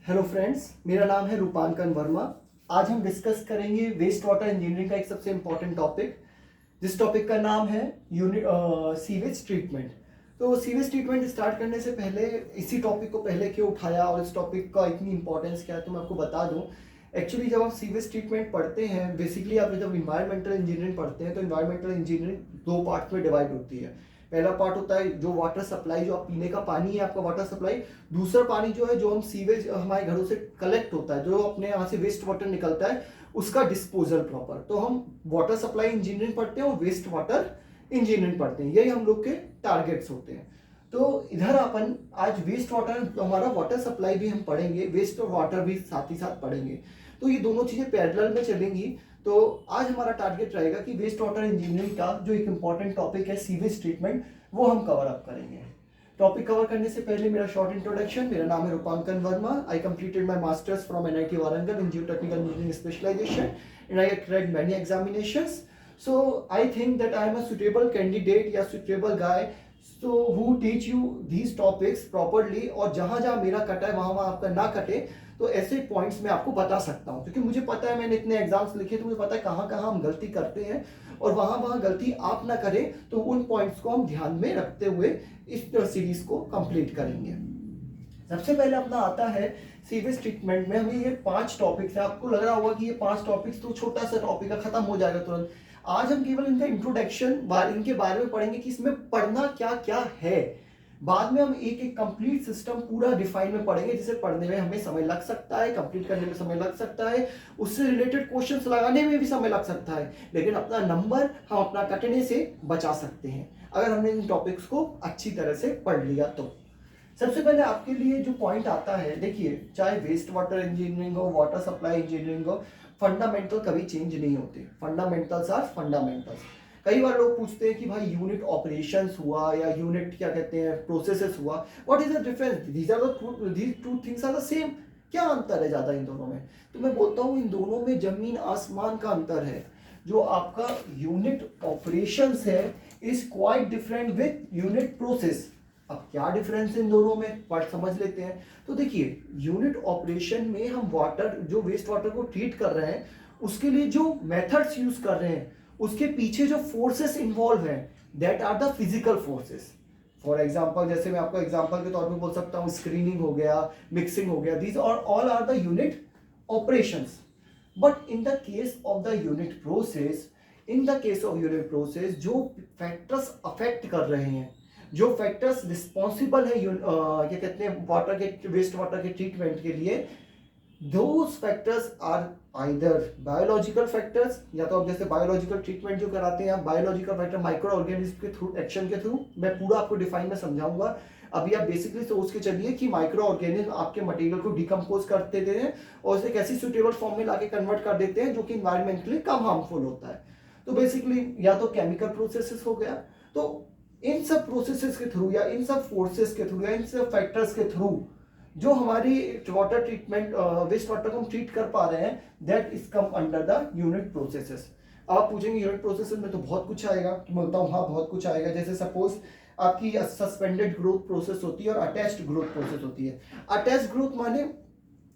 Hello friends, मेरा नाम है रूपांकन वर्मा। आज हम डिस्कस करेंगे वेस्ट वाटर इंजीनियरिंग का एक सबसे इम्पॉर्टेंट टॉपिक, जिस टॉपिक का नाम है सीवेज ट्रीटमेंट। तो सीवेज ट्रीटमेंट स्टार्ट करने से पहले इसी टॉपिक को पहले क्यों उठाया और इस टॉपिक का इतनी इंपॉर्टेंस क्या है तो मैं आपको बता दूं। एक्चुअली जब आप सीवेज ट्रीटमेंट पढ़ते हैं, बेसिकली आप जब इन्वायरमेंटल इंजीनियरिंग पढ़ते हैं तो इन्वायरमेंटल इंजीनियरिंग दो पार्ट में डिवाइड होती है। पहला पार्ट होता है जो वाटर सप्लाई, जो आप पीने का पानी है आपका वाटर सप्लाई। दूसरा पानी जो है जो हम सीवेज हमारे घरों से कलेक्ट होता है, जो अपने यहाँ से वेस्ट वाटर निकलता है, उसका डिस्पोजल प्रॉपर। तो हम वाटर सप्लाई इंजीनियरिंग पढ़ते हैं और वेस्ट वाटर इंजीनियरिंग पढ़ते हैं, यही हम लोग के टारगेट्स होते हैं। तो इधर अपन आज वेस्ट वाटर, हमारा वाटर सप्लाई भी हम पढ़ेंगे, वेस्ट वाटर भी साथ ही साथ पढ़ेंगे। तो ये दोनों चीजें पैरेलल में चलेंगी। तो आज हमारा टारगेट रहेगा कि वेस्ट वाटर इंजीनियरिंग का जो एक इंपॉर्टेंट टॉपिक है सीवेज ट्रीटमेंट, वो हम कवर अप करेंगे। टॉपिक कवर करने से पहले मेरा शॉर्ट इंट्रोडक्शन। मेरा नाम है Rupankan Verma. I completed my masters from NIT Warangal in geotechnical engineering specialisation and I cracked many examinations. So I think that I am a suitable candidate या suitable guy so who teach you these topics properly। और जहाँ जहाँ मेरा कटा है वहाँ वहाँ आपका ना कटे, तो ऐसे पॉइंट्स मैं आपको बता सकता हूँ, क्योंकि मुझे पता है मैंने इतने एग्जाम्स लिखे तो मुझे पता है कहाँ कहाँ हम गलती करते हैं और वहाँ वहाँ गलती आप ना करें। तो उन पॉइंट्स को हम ध्यान में रखते हुए इस सीरीज को कंप्लीट करेंगे। सबसे पहले अपना आता है सीवेज ट्रीटमेंट में हमें ये 5 टॉपिक्स है। आपको लग रहा होगा कि ये 5 टॉपिक्स तो छोटा सा टॉपिक है, खत्म हो जाएगा तुरंत। आज हम केवल इनका इंट्रोडक्शन, इनके बारे में पढ़ेंगे कि इसमें पढ़ना क्या क्या है। बाद में हम एक एक कंप्लीट सिस्टम पूरा डिफाइन में पढ़ेंगे, जिसे पढ़ने में हमें समय लग सकता है, कंप्लीट करने में समय लग सकता है, उससे रिलेटेड क्वेश्चंस लगाने में भी समय लग सकता है, लेकिन अपना नंबर हम अपना कटने से बचा सकते हैं अगर हमने इन टॉपिक्स को अच्छी तरह से पढ़ लिया तो। सबसे पहले आपके लिए जो पॉइंट आता है, देखिए, चाहे वेस्ट वाटर इंजीनियरिंग हो, वाटर सप्लाई इंजीनियरिंग हो, फंडामेंटल कभी चेंज नहीं होते। Fundamentals are fundamentals. कई बार लोग पूछते हैं कि भाई यूनिट ऑपरेशंस हुआ या यूनिट क्या कहते हैं प्रोसेसेस हुआ, what is the difference, these two things are the same, क्या अंतर है ज्यादा इन दोनों में? तो मैं बोलता हूँ इन दोनों में जमीन आसमान का अंतर है। जो आपका यूनिट ऑपरेशंस है is quite different with unit process. अब क्या डिफरेंस इन दोनों में पार्ट समझ लेते हैं। तो देखिए, यूनिट ऑपरेशन में हम वाटर, जो वेस्ट वाटर को ट्रीट कर रहे हैं, उसके लिए जो मेथड्स यूज कर रहे हैं, उसके पीछे जो फोर्सेस इन्वॉल्व हैं, that are the physical forces. For example, जैसे मैं आपको एग्जाम्पल के तौर पे बोल सकता हूँ, स्क्रीनिंग हो गया, मिक्सिंग हो गया, these all are the unit operations. But in the case of the unit process, जो फैक्टर्स अफेक्ट कर रहे हैं, जो फैक्टर्स रिस्पॉन्सिबल है क्या कहते हैं वाटर के, वेस्ट वाटर के ट्रीटमेंट के लिए, those factors are either biological factors, या तो आप जैसे बायोलॉजिकल ट्रीटमेंट जो कराते हैं आप, बायोलॉजिकल फैक्टर माइक्रो ऑर्गेनिज्म के थ्रू, एक्शन के थ्रू, मैं पूरा आपको डिफाइन में समझाऊंगा। अभी आप बेसिकली सोच के चलिए कि माइक्रो ऑर्गेनिज्म आपके मटेरियल को डिकम्पोज करते हैं और उसे एक ऐसी सुटेबल फॉर्म में लाके कन्वर्ट कर देते हैं जो कि इन्वायरमेंटली कम हार्मफुल होता है। तो बेसिकली या तो केमिकल प्रोसेसेस हो गया। तो इन सब प्रोसेसेस के थ्रू या इन सब फोर्सेस के थ्रू या इन सब फैक्टर्स के थ्रू जो हमारी वाटर ट्रीटमेंट, वेस्ट वाटर को हम ट्रीट कर पा रहे हैं, that is come under the unit processes. आप पूछेंगे यूनिट प्रोसेसेस में तो बहुत कुछ आएगा, तो मैं बोलता हूँ हाँ बहुत कुछ आएगा। जैसे सपोज आपकी सस्पेंडेड ग्रोथ प्रोसेस होती है और अटैच्ड ग्रोथ प्रोसेस होती है। अटैच्ड ग्रोथ माने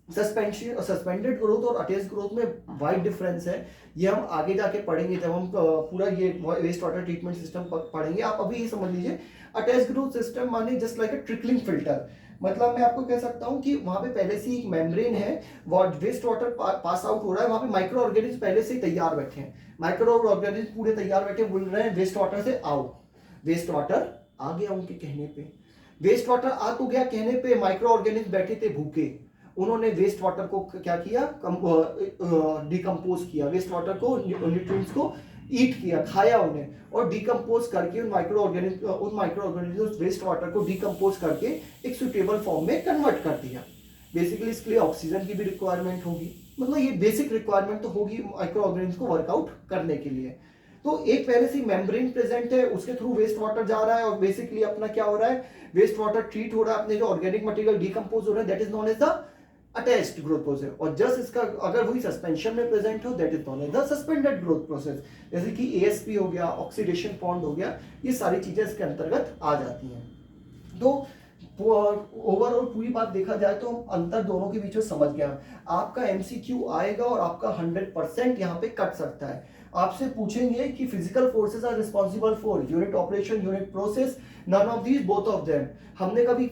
सस्पेंडेड ग्रोथ और अटैच्ड ग्रोथ में वाइड डिफरेंस है। ये हम आगे जाके पढ़ेंगे जब हम पूरा ये वेस्ट वाटर ट्रीटमेंट सिस्टम पढ़ेंगे। आप अभी ये समझ लीजिए, अटैच्ड ग्रोथ सिस्टम माने जस्ट लाइक अ ट्रिकलिंग फिल्टर। मतलब मैं आपको कह सकता हूँ कि वहां पे पहले से एक मेम्ब्रेन है, वेस्ट वाटर पास आउट हो रहा है, वहां पे माइक्रो ऑर्गेनिज्म पहले से तैयार बैठे हैं, माइक्रो ऑर्गेनिज्म पूरे तैयार बैठे बोल रहे हैं वेस्ट वाटर से आओ। वेस्ट वाटर आ गया उनके कहने पे, वेस्ट वाटर आ तो गया कहने पे, माइक्रो ऑर्गेनिज्म बैठे थे भूखे, उन्होंने वेस्ट वाटर को क्या किया, डिकम्पोज किया, वेस्ट वाटर को, न्यूट्रिएंट्स को ईट किया, खाया उन्हें, और डिकम्पोज करके उन माइक्रो ऑर्गेनिज्म वेस्ट वाटर को डिकम्पोज करके एक सुटेबल फॉर्म में कन्वर्ट कर दिया। बेसिकली इसके लिए ऑक्सीजन की भी रिक्वायरमेंट होगी, मतलब ये बेसिक रिक्वायरमेंट तो होगी माइक्रो ऑर्गेनिज्म को वर्कआउट करने के लिए। तो एक पहले से मेम्ब्रेन प्रेजेंट है, उसके थ्रू वेस्ट वाटर जा रहा है और बेसिकली अपना क्या हो रहा है, वेस्ट वाटर ट्रीट हो रहा है, अपने जो ऑर्गेनिक मटेरियल डिकम्पोज हो रहा है, that is known as the attached growth process. और जस्ट इसका अगर वही सस्पेंशन में प्रेजेंट हो, that is known as the suspended growth process. जैसे कि एएसपी हो गया, ऑक्सीडेशन पॉन्ड हो गया, ये सारी चीजें इसके अंतर्गत आ जाती हैं। तो ओवरऑल पूरी बात देखा जाए तो हम अंतर दोनों के बीच में समझ गया। आपका एमसीक्यू आएगा और आपका 100% यहाँ पे कट सकता है। आपसे पूछेंगे कि physical forces are responsible for unit operation, unit process, none of these, both of them. हमने कभी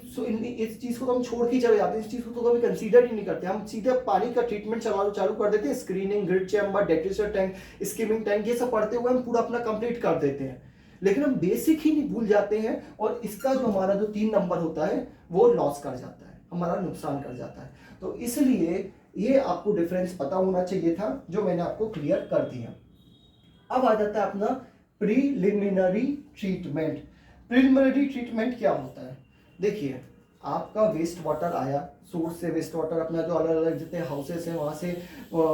इस चीज को तो हम छोड़ के चले जाते हैं, इस चीज को तो कभी कंसीडर ही नहीं करते। हम सीधे पानी का ट्रीटमेंट चालू कर देते हैं। Screening, grid chamber, detritus tank, skimming tank, ये सब पढ़ते हुए हम पूरा अपना कंप्लीट कर देते हैं, लेकिन हम बेसिक ही नहीं भूल जाते हैं और इसका जो हमारा जो 3 नंबर होता है वो लॉस कर जाता है, हमारा नुकसान कर जाता है। तो इसलिए ये आपको डिफरेंस पता होना चाहिए था, जो मैंने आपको क्लियर कर दिया। अब आ जाता है अपना प्रीलिमिनरी ट्रीटमेंट। प्रीलिमिनरी ट्रीटमेंट क्या होता है? देखिए, आपका वेस्ट वाटर आया, सोर्स से वेस्ट वाटर अपना जो अलग अलग जितने हाउसेस हैं वहाँ से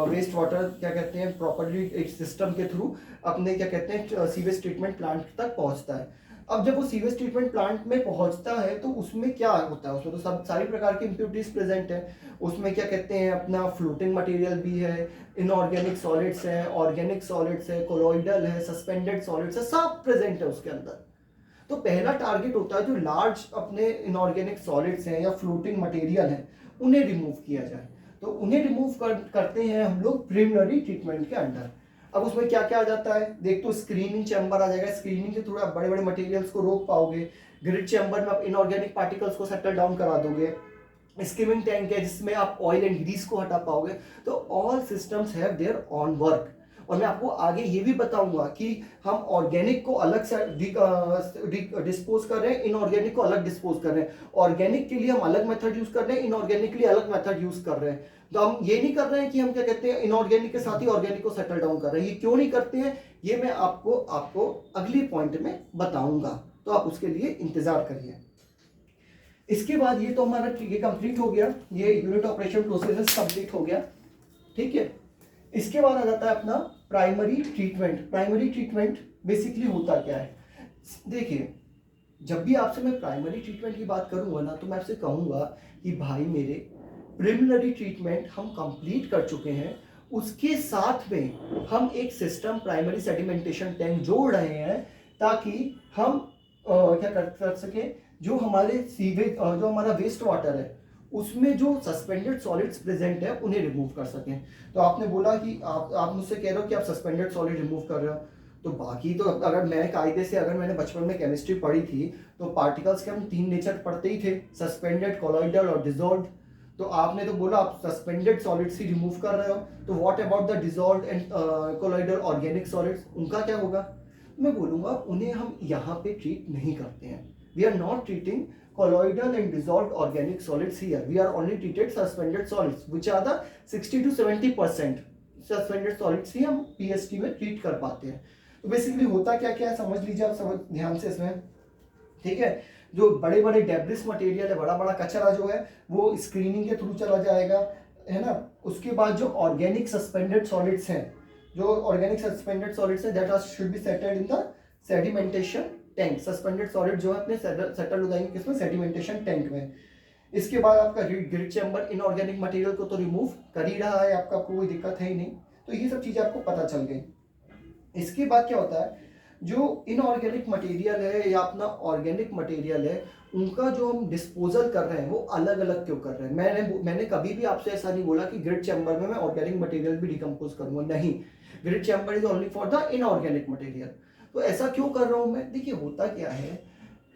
वेस्ट वाटर क्या कहते हैं प्रॉपरली एक सिस्टम के थ्रू अपने क्या कहते हैं सीवेज ट्रीटमेंट प्लांट तक पहुँचता है। अब जब वो सीवेज ट्रीटमेंट प्लांट में पहुंचता है तो उसमें क्या होता है? उसमें तो सब सारी प्रकार की इम्प्योरिटीज प्रेजेंट है। उसमें क्या कहते हैं अपना फ्लोटिंग मटेरियल भी है, इनऑर्गेनिक सॉलिड्स है, ऑर्गेनिक सॉलिड्स है, कोलॉइडल है, सस्पेंडेड सॉलिड्स है, सब प्रेजेंट है उसके अंदर। तो पहला टारगेट होता है जो लार्ज अपने इनऑर्गेनिक सॉलिड्स हैं या फ्लोटिंग मटेरियल हैं उन्हें रिमूव किया जाए। तो उन्हें रिमूव करते हैं हम लोग प्रीलिमिनरी ट्रीटमेंट के अंडर। अब उसमें क्या क्या आ जाता है? देख, तो स्क्रीनिंग चैम्बर आ जाएगा, स्क्रीनिंग के थ्रू आप बड़े बड़े मटेरियल्स को रोक पाओगे। ग्रिड चैम्बर में आप इनऑर्गेनिक पार्टिकल्स को सेटल डाउन करा दोगे। स्किमिंग टैंक है जिसमें आप ऑयल एंड ग्रीस को हटा पाओगे। तो all systems have their on work. और मैं आपको आगे ये भी बताऊंगा कि हम ऑर्गेनिक को अलग से डिस्पोज कर रहे हैं, इनऑर्गेनिक को अलग डिस्पोज कर रहे हैं। ऑर्गेनिक के लिए हम अलग मेथड यूज कर रहे हैं, इनऑर्गेनिक के लिए अलग मेथड यूज कर रहे हैं। तो हम ये नहीं कर रहे हैं कि हम क्या कहते हैं इनऑर्गेनिक के साथ ही ऑर्गेनिक को सेटल डाउन कर रहे हैं। ये क्यों नहीं करते हैं ये मैं आपको अगली पॉइंट में बताऊंगा, तो आप उसके लिए इंतजार करिए। इसके बाद ये तो हमारा ये कंप्लीट हो गया, ये यूनिट ऑपरेशन प्रोसेस कंप्लीट हो गया, ठीक है। इसके बाद आ जाता है अपना primary treatment. Primary treatment basically होता क्या है? देखिए, जब भी आपसे मैं प्राइमरी ट्रीटमेंट की बात करूंगा ना तो मैं आपसे कहूंगा कि भाई मेरे प्रिलिमिनरी ट्रीटमेंट हम कंप्लीट कर चुके हैं, उसके साथ में हम एक सिस्टम प्राइमरी सेडिमेंटेशन टैंक जोड़ रहे हैं ताकि हम क्या कर सकें, जो हमारे सीवेज जो हमारा वेस्ट वाटर है उसमें जो सस्पेंडेड सॉलिड्स प्रेजेंट है उन्हें रिमूव कर सकें। तो आपने बोला कि आप मुझसे कह रहे हो कि आप सस्पेंडेड सॉलिड रिमूव कर रहे हो, तो बाकी तो अगर मैं कायदे से अगर मैंने बचपन में केमिस्ट्री पढ़ी थी तो पार्टिकल्स के हम 3 नेचर पढ़ते ही थे, सस्पेंडेड, कोलॉइडल और डिसॉल्व्ड। तो आपने तो बोला आप सस्पेंडेड सॉलिड्स ही रिमूव कर रहे हो, तो what about the dissolved and colloidal organic solids, उनका क्या होगा? मैं बोलूँगा उन्हें हम यहाँ पे ट्रीट नहीं करते हैं। We are not treating colloidal and dissolved organic solids here. We are only treated suspended solids, which are the 60 to 70% suspended solids ही हम PST में ट्रीट कर पाते हैं। तो बेसिकली होता क्या क्या है समझ लीजिए आप, समझ ध्यान से इसमें, ठीक है। जो बड़े बड़े डेब्रिस मटेरियल है, बड़ा बड़ा कचरा जो है वो स्क्रीनिंग के थ्रू चला जाएगा, है ना। उसके बाद जो ऑर्गेनिक सस्पेंडेड सॉलिड्स हैं, जो ऑर्गेनिक सस्पेंडेड सॉलिड्स हैं that are should be settled in the sedimentation tank. Suspended solid जो है अपने सेटल हो जाएंगे किसमें? सेडिमेंटेशन टैंक में। इसके बाद आपका ग्रिड चैम्बर इनऑर्गेनिक मटेरियल को तो रिमूव कर ही रहा है, आपका कोई दिक्कत है ही नहीं। तो ये सब चीजें आपको पता चल गई। इसके बाद क्या होता है, जो इनऑर्गेनिक मटेरियल है या अपना ऑर्गेनिक मटेरियल है उनका जो हम डिस्पोजल कर रहे हैं वो अलग अलग क्यों कर रहे हैं? मैंने कभी भी आपसे ऐसा नहीं बोला कि ग्रिड चैम्बर में मैं ऑर्गेनिक मटेरियल भी डिकम्पोज करूंगा, नहीं। Grid chamber is only for the inorganic material. तो ऐसा क्यों कर रहा हूं मैं? देखिए, होता क्या है,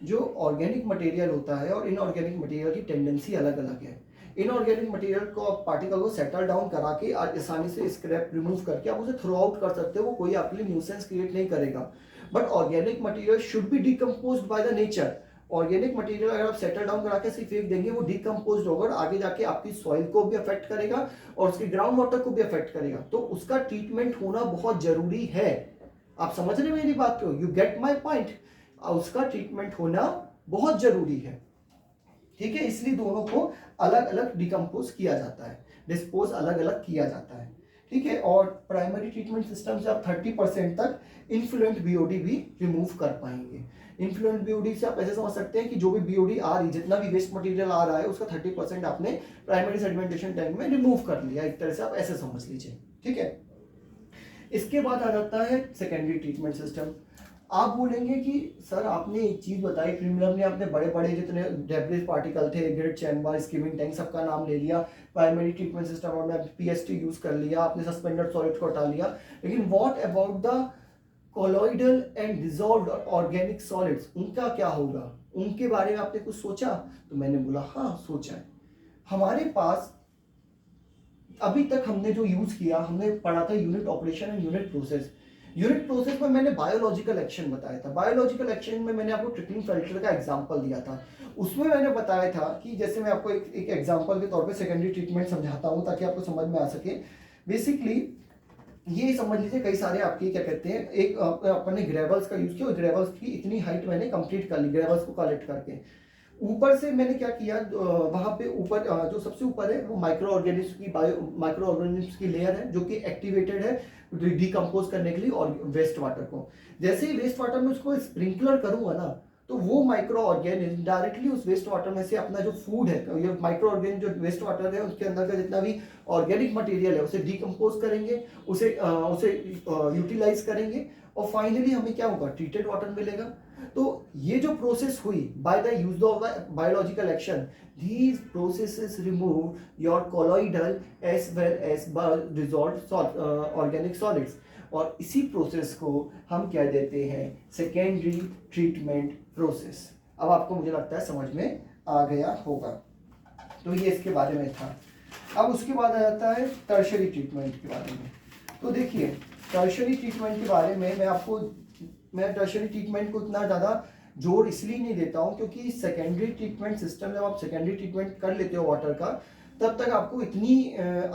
जो ऑर्गेनिक मटेरियल होता है और इनऑर्गेनिक मटेरियल की टेंडेंसी अलग अलग है। इनऑर्गेनिक मटेरियल को पार्टिकल को सेटल डाउन करा के आसानी से स्क्रैप रिमूव करके आप उसे थ्रो आउट कर सकते हो, वो कोई आपके लिए न्यूसेंस क्रिएट नहीं करेगा। But organic material should be decomposed by the nature. Organic material अगर आप सेटल डाउन करा के सिर्फ फेंक देंगे वो डिकम्पोज होगा और आगे जाके आपकी सॉइल को भी अफेक्ट करेगा और उसके ग्राउंड वाटर को भी अफेक्ट करेगा। तो उसका ट्रीटमेंट होना बहुत जरूरी है। आप समझ रहे हैं मेरी बात को? You get my point. उसका ट्रीटमेंट होना बहुत जरूरी है, ठीक है। इसलिए दोनों को अलग अलग डिकम्पोज किया जाता है, डिस्पोज अलग अलग किया जाता है, ठीक है। और प्राइमरी ट्रीटमेंट सिस्टम से आप 30% तक इन्फ्लुएंट बीओडी भी रिमूव कर पाएंगे। इन्फ्लुएंट बीओडी से आप ऐसे समझ सकते हैं कि जो भी बीओडी आ रही, जितना भी वेस्ट मटेरियल आ रहा है उसका 30% आपने प्राइमरी सेडिमेंटेशन टैंक में रिमूव कर लिया, एक तरह से आप ऐसे समझ लीजिए, ठीक है। इसके बाद आ जाता है सेकेंडरी ट्रीटमेंट सिस्टम। आप बोलेंगे कि सर आपने एक चीज़ बताई, प्रीमियम ने आपने बड़े बड़े जितने डेब्रिस पार्टिकल थे, ग्रिड चैम्बर, स्कीमिंग टैंक, सबका नाम ले लिया, प्राइमरी ट्रीटमेंट सिस्टम और मैं पीएसटी यूज कर लिया, आपने सस्पेंडेड सॉलिड को हटा लिया, लेकिन what about the colloidal and dissolved organic solids, उनका क्या होगा, उनके बारे में आपने कुछ सोचा? तो मैंने बोला हाँ सोचा है। हमारे पास अभी तक हमने जो यूज किया, हमने पढ़ा था unit operation and unit process. Unit process में मैंने बायोलॉजिकल एक्शन बताया था। बायोलॉजिकल एक्शन में मैंने आपको ट्रिकलिंग फिल्टर का एग्जांपल दिया था। उसमें मैंने बताया था कि जैसे मैं आपको एक एग्जांपल के तौर पे सेकेंडरी ट्रीटमेंट समझाता हूँ ताकि आपको समझ में आ सके। बेसिकली ये समझ लीजिए कई सारे आपके क्या कहते हैं, एक अपन ने ग्रेवल्स का यूज किया और ग्रेवल्स की इतनी हाइट मैंने कंप्लीट कर ली ग्रेवल्स को कलेक्ट करके। ऊपर से मैंने क्या किया, वहां पे ऊपर जो सबसे ऊपर है वो माइक्रो ऑर्गेनिज्म की लेयर है जो कि एक्टिवेटेड है डिकम्पोज करने के लिए और वेस्ट वाटर को। जैसे ही वेस्ट वाटर में उसको स्प्रिंकलर करूंगा ना, तो वो माइक्रो ऑर्गेनिज्म डायरेक्टली उस वेस्ट वाटर में से अपना जो फूड है, ये माइक्रो ऑर्गेनिज्म जो वेस्ट वाटर है उसके अंदर का जितना भी ऑर्गेनिक मटेरियल है उसे डिकम्पोज करेंगे, उसे यूटिलाइज करेंगे और फाइनली हमें क्या होगा, ट्रीटेड वाटर मिलेगा। तो ये जो प्रोसेस हुई by the use of biological action, these processes remove your colloidal as well as dissolved organic solids, और इसी प्रोसेस को हम कह देते हैं सेकेंडरी ट्रीटमेंट प्रोसेस। अब आपको मुझे लगता है समझ में आ गया होगा। तो ये इसके बारे में था। अब उसके बाद आ जाता है टर्शरी ट्रीटमेंट के बारे में। तो देखिए टर्शरी ट्रीटमेंट के बारे में मैं टर्शरी ट्रीटमेंट को इतना ज़्यादा जोर इसलिए नहीं देता हूँ क्योंकि सेकेंडरी ट्रीटमेंट सिस्टम, जब आप सेकेंडरी ट्रीटमेंट कर लेते हो वाटर का, तब तक आपको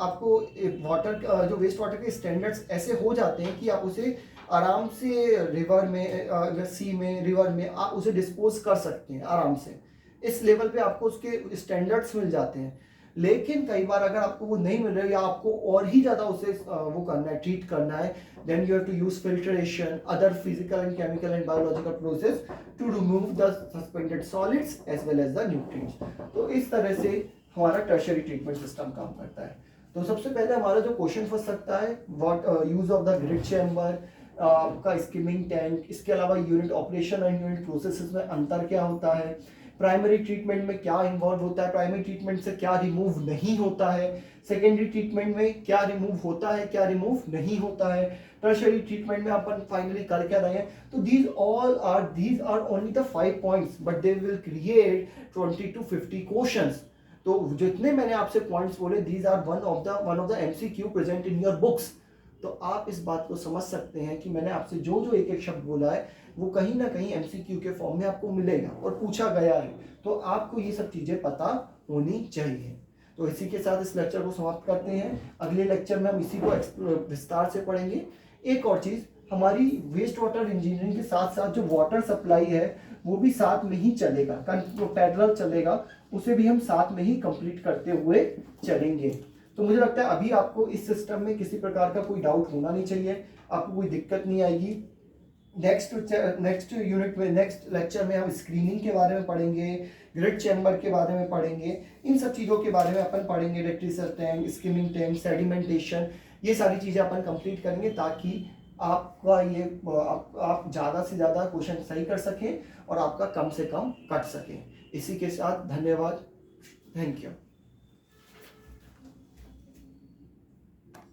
आपको वाटर जो वेस्ट वाटर के स्टैंडर्ड्स ऐसे हो जाते हैं कि आप उसे आराम से रिवर में, सी में, रिवर में आप उसे डिस्पोज कर सकते हैं आराम से। इस लेवल पे आपको उसके स्टैंडर्ड्स मिल जाते हैं। लेकिन कई बार अगर आपको वो नहीं मिल रहा है या आपको और ही ज़्यादा उसे वो करना है, ट्रीट करना है, then you have to use filtration, other physical and chemical and biological process to remove the suspended solids as well as the nutrients। तो इस तरह से हमारा टर्शरी ट्रीटमेंट सिस्टम काम करता है। तो सबसे पहले हमारा जो क्वेश्चन फंस सकता है, what use of the grid chamber, आपका स्कीमिंग टैंक, इसके अलावा unit operation and unit processes में अंतर क्या होता है, प्राइमरी ट्रीटमेंट में क्या इन्वॉल्व होता है, प्राइमरी ट्रीटमेंट से क्या रिमूव नहीं होता है, सेकेंडरी ट्रीटमेंट में क्या रिमूव होता है, क्या रिमूव नहीं होता है, टर्शरी ट्रीटमेंट में अपन फाइनली कर क्या रहे हैं। तो these are only the 5 points but they will create 20 to 50 questions. तो जितने मैंने आपसे पॉइंट्स बोले, these are one of the MCQ present in your books। तो आप इस बात को समझ सकते हैं कि मैंने आपसे जो जो एक एक शब्द बोला है वो कहीं ना कहीं MCQ के फॉर्म में आपको मिलेगा और पूछा गया है। तो आपको ये सब चीजें पता होनी चाहिए। तो इसी के साथ इस लेक्चर को समाप्त करते हैं। अगले लेक्चर में हम इसी को विस्तार से पढ़ेंगे। एक और चीज, हमारी वेस्ट वाटर इंजीनियरिंग के साथ साथ जो वाटर सप्लाई है वो भी साथ में ही चलेगा, पैरेलल चलेगा, उसे भी हम साथ में ही कंप्लीट करते हुए चलेंगे। तो मुझे लगता है अभी आपको इस सिस्टम में किसी प्रकार का कोई डाउट होना नहीं चाहिए, आपको कोई दिक्कत नहीं आएगी। नेक्स्ट यूनिट में, नेक्स्ट लेक्चर में हम स्क्रीनिंग के बारे में पढ़ेंगे, ग्रिड चैम्बर के बारे में पढ़ेंगे, इन सब चीज़ों के बारे में अपन पढ़ेंगे, electricity tank, skimming tank, sedimentation, ये सारी चीज़ें अपन कंप्लीट करेंगे ताकि आपका ये आप ज़्यादा से ज़्यादा क्वेश्चन सही कर सकें और आपका कम से कम कट सके। इसी के साथ धन्यवाद, थैंक यू।